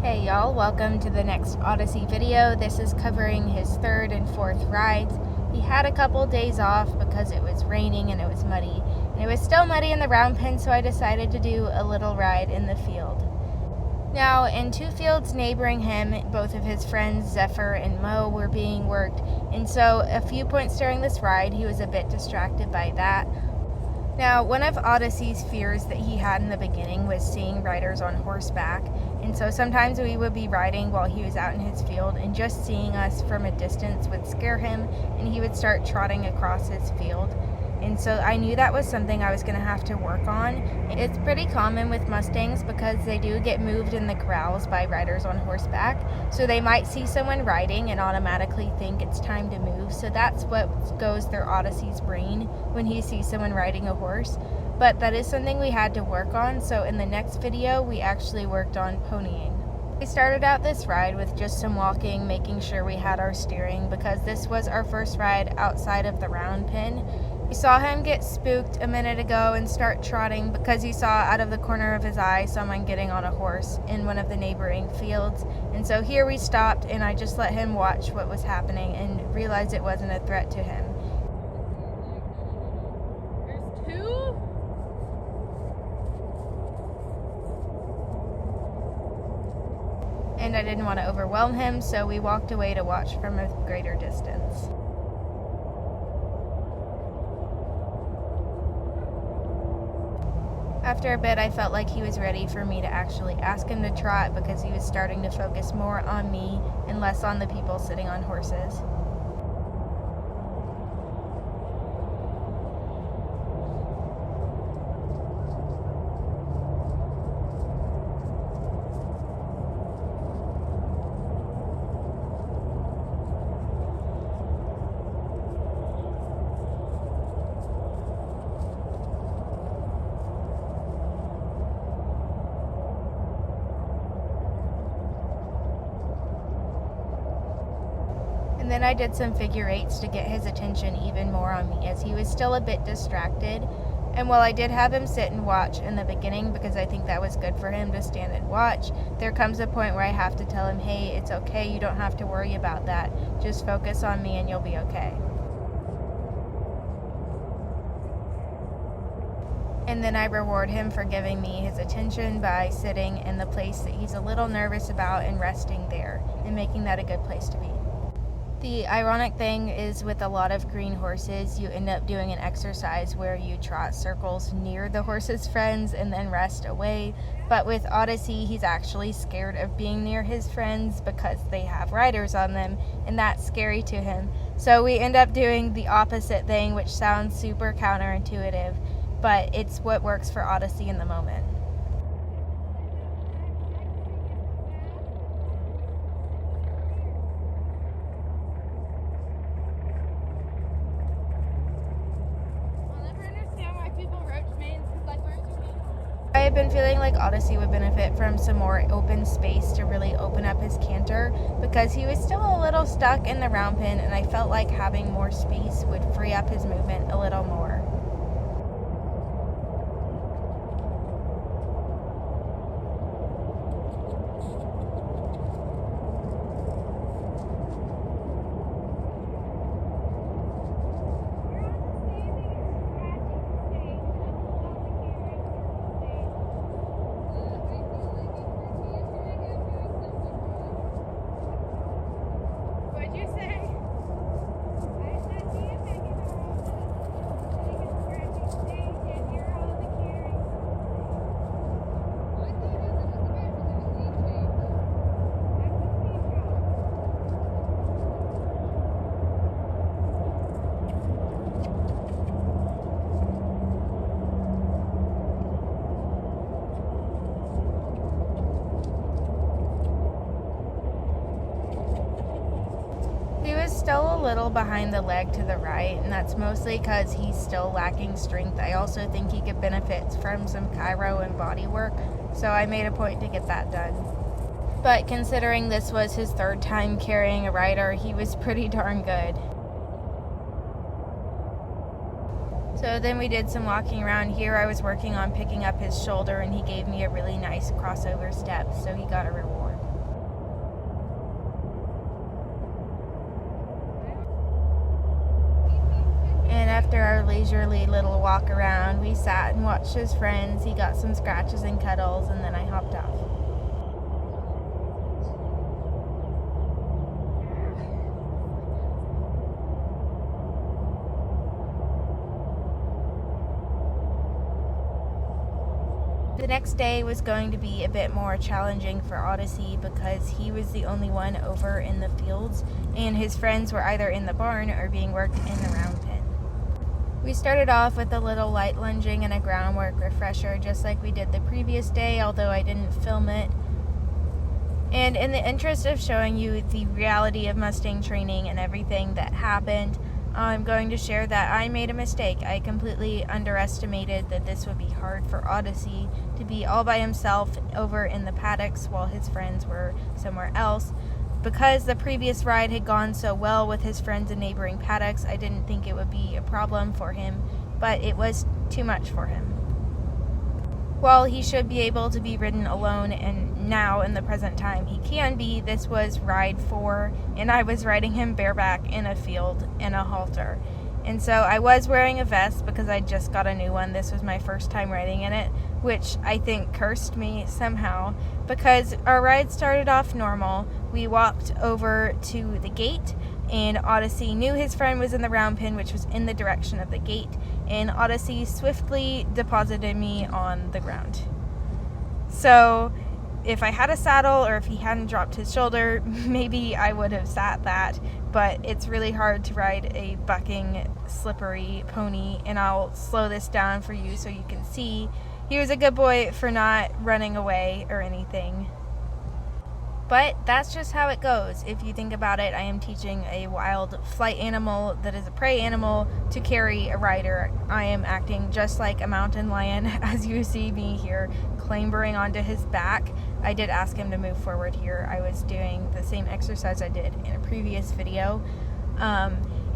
Hey y'all, welcome to the next Odyssey video. This is covering his third and fourth rides. He had a couple days off because it was raining and it was muddy. And it was still muddy in the round pen, so I decided to do a little ride in the field. Now, in two fields neighboring him, both of his friends, Zephyr and Mo, were being worked. And so a few points during this ride, he was a bit distracted by that. Now, one of Odyssey's fears that he had in the beginning was seeing riders on horseback, and so sometimes we would be riding while he was out in his field, and just seeing us from a distance would scare him, and he would start trotting across his field. And so I knew that was something I was going to have to work on. It's pretty common with Mustangs because they do get moved in the corrals by riders on horseback. So they might see someone riding and automatically think it's time to move. So that's what goes through Odyssey's brain when he sees someone riding a horse. But that is something we had to work on. So in the next video, we actually worked on ponying. We started out this ride with just some walking, making sure we had our steering because this was our first ride outside of the round pen. We saw him get spooked a minute ago and start trotting because he saw out of the corner of his eye someone getting on a horse in one of the neighboring fields. And so here we stopped and I just let him watch what was happening and realized it wasn't a threat to him. There's two? And I didn't want to overwhelm him, so we walked away to watch from a greater distance. After a bit, I felt like he was ready for me to actually ask him to trot because he was starting to focus more on me and less on the people sitting on horses. And then I did some figure eights to get his attention even more on me as he was still a bit distracted. And while I did have him sit and watch in the beginning because I think that was good for him to stand and watch, there comes a point where I have to tell him, hey, it's okay, you don't have to worry about that. Just focus on me and you'll be okay. And then I reward him for giving me his attention by sitting in the place that he's a little nervous about and resting there and making that a good place to be. The ironic thing is with a lot of green horses, you end up doing an exercise where you trot circles near the horse's friends and then rest away. But with Odyssey, he's actually scared of being near his friends because they have riders on them, and that's scary to him. So we end up doing the opposite thing, which sounds super counterintuitive, but it's what works for Odyssey in the moment. I have been feeling like Odyssey would benefit from some more open space to really open up his canter because he was still a little stuck in the round pen, and I felt like having more space would free up his movement a little more. Still a little behind the leg to the right, and that's mostly because he's still lacking strength. I also think he could benefit from some chiro and body work, so I made a point to get that done. But considering this was his third time carrying a rider, he was pretty darn good. So then we did some walking around here. I was working on picking up his shoulder and he gave me a really nice crossover step, so he got a reward. leisurely little walk around. We sat and watched his friends. He got some scratches and cuddles, and then I hopped off. The next day was going to be a bit more challenging for Odyssey because he was the only one over in the fields and his friends were either in the barn or being worked in the round pen. We started off with a little light lunging and a groundwork refresher just like we did the previous day, although I didn't film it. And in the interest of showing you the reality of Mustang training and everything that happened, I'm going to share that I made a mistake. I completely underestimated that this would be hard for Odyssey to be all by himself over in the paddocks while his friends were somewhere else. Because the previous ride had gone so well with his friends in neighboring paddocks, I didn't think it would be a problem for him, but it was too much for him. While he should be able to be ridden alone, and now in the present time he can be, this was ride 4 and I was riding him bareback in a field in a halter. And so I was wearing a vest because I just got a new one. This was my first time riding in it, which I think cursed me somehow because our ride started off normal. We walked over to the gate and Odyssey knew his friend was in the round pen, which was in the direction of the gate, and Odyssey swiftly deposited me on the ground. So if I had a saddle or if he hadn't dropped his shoulder, maybe I would have sat that, but it's really hard to ride a bucking, slippery pony, and I'll slow this down for you so you can see. He was a good boy for not running away or anything. But that's just how it goes. If you think about it, I am teaching a wild flight animal that is a prey animal to carry a rider. I am acting just like a mountain lion as you see me here clambering onto his back. I did ask him to move forward here. I was doing the same exercise I did in a previous video.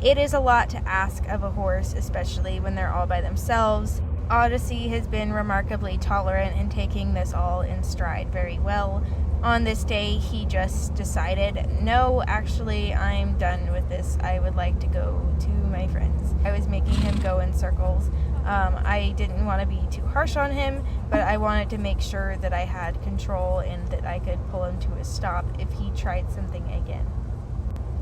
It is a lot to ask of a horse, especially when they're all by themselves. Odyssey has been remarkably tolerant in taking this all in stride very well. On this day, he just decided, no, actually, I'm done with this. I would like to go to my friends. I was making him go in circles. I didn't want to be too harsh on him, but I wanted to make sure that I had control and that I could pull him to a stop if he tried something again.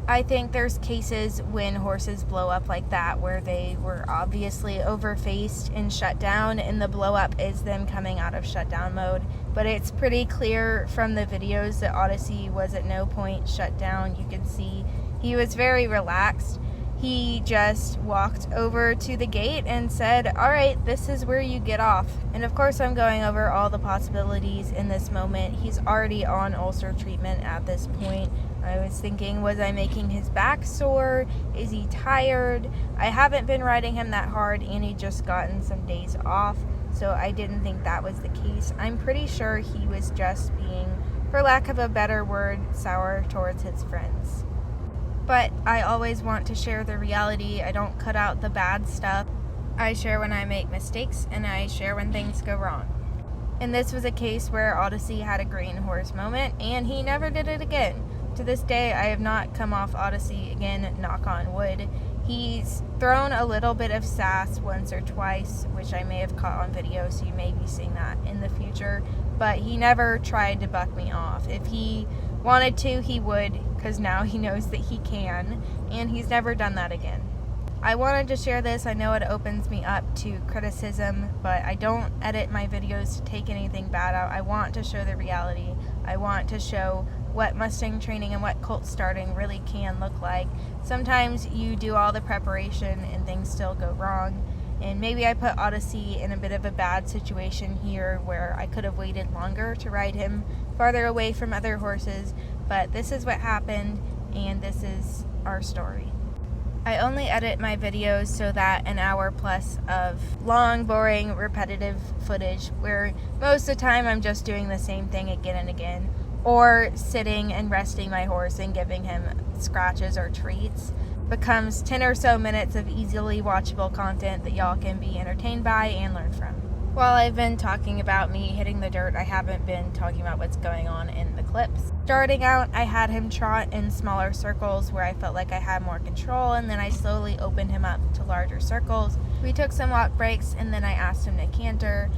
I think there's cases when horses blow up like that where they were obviously overfaced and shut down, and the blow up is them coming out of shutdown mode. But it's pretty clear from the videos that Odyssey was at no point shut down. You can see he was very relaxed. He just walked over to the gate and said, all right, this is where you get off. And of course I'm going over all the possibilities in this moment. He's already on ulcer treatment at this point. I was thinking, was I making his back sore? Is he tired? I haven't been riding him that hard and he just gotten some days off, so I didn't think that was the case. I'm pretty sure he was just being, for lack of a better word, sour towards his friends. But I always want to share the reality. I don't cut out the bad stuff. I share when I make mistakes and I share when things go wrong. And this was a case where Odyssey had a green horse moment and he never did it again. To this day, I have not come off Odyssey again, knock on wood. He's thrown a little bit of sass once or twice, which I may have caught on video, so you may be seeing that in the future. But he never tried to buck me off. If he wanted to, he would, because now he knows that he can, and he's never done that again. I wanted to share this. I know it opens me up to criticism, but I don't edit my videos to take anything bad out. I want to show the reality. I want to show what Mustang training and what colt starting really can look like. Sometimes you do all the preparation and things still go wrong, and maybe I put Odyssey in a bit of a bad situation here where I could have waited longer to ride him farther away from other horses, but this is what happened and this is our story. I only edit my videos so that an hour plus of long, boring, repetitive footage where most of the time I'm just doing the same thing again and again, or sitting and resting my horse and giving him scratches or treats, becomes 10 or so minutes of easily watchable content that y'all can be entertained by and learn from. While I've been talking about me hitting the dirt, I haven't been talking about what's going on in the clips. Starting out, I had him trot in smaller circles where I felt like I had more control, and then I slowly opened him up to larger circles. We took some walk breaks, and then I asked him to canter.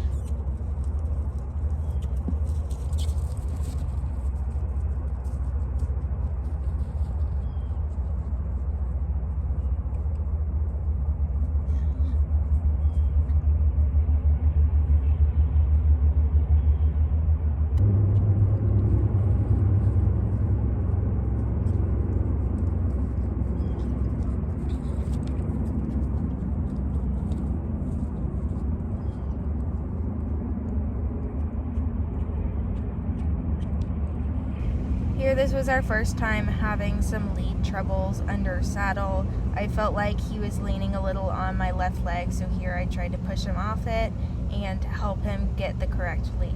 Here, this was our first time having some lead troubles under saddle. I felt like he was leaning a little on my left leg, so here I tried to push him off it and help him get the correct lead.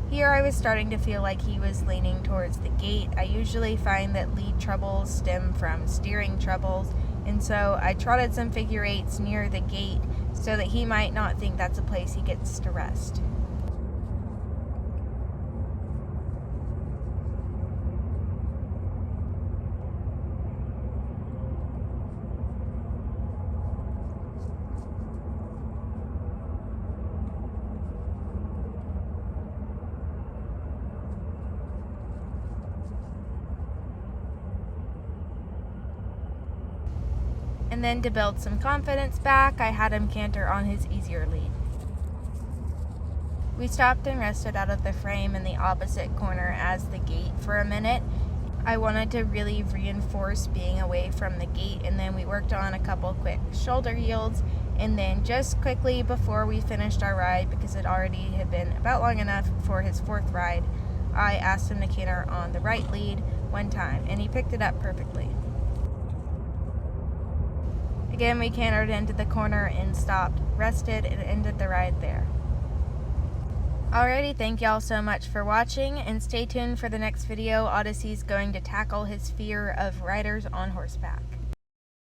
Here I was starting to feel like he was leaning towards the gate. I usually find that lead troubles stem from steering troubles, and so I trotted some figure eights near the gate so that he might not think that's a place he gets to rest. And then to build some confidence back, I had him canter on his easier lead. We stopped and rested out of the frame in the opposite corner as the gate for a minute. I wanted to really reinforce being away from the gate, and then we worked on a couple quick shoulder yields, and then just quickly before we finished our ride, because it already had been about long enough for his fourth ride, I asked him to canter on the right lead one time, and he picked it up perfectly. Again, we cantered into the corner and stopped, rested, and ended the ride there. Alrighty, thank y'all so much for watching, and stay tuned for the next video. Odyssey's going to tackle his fear of riders on horseback.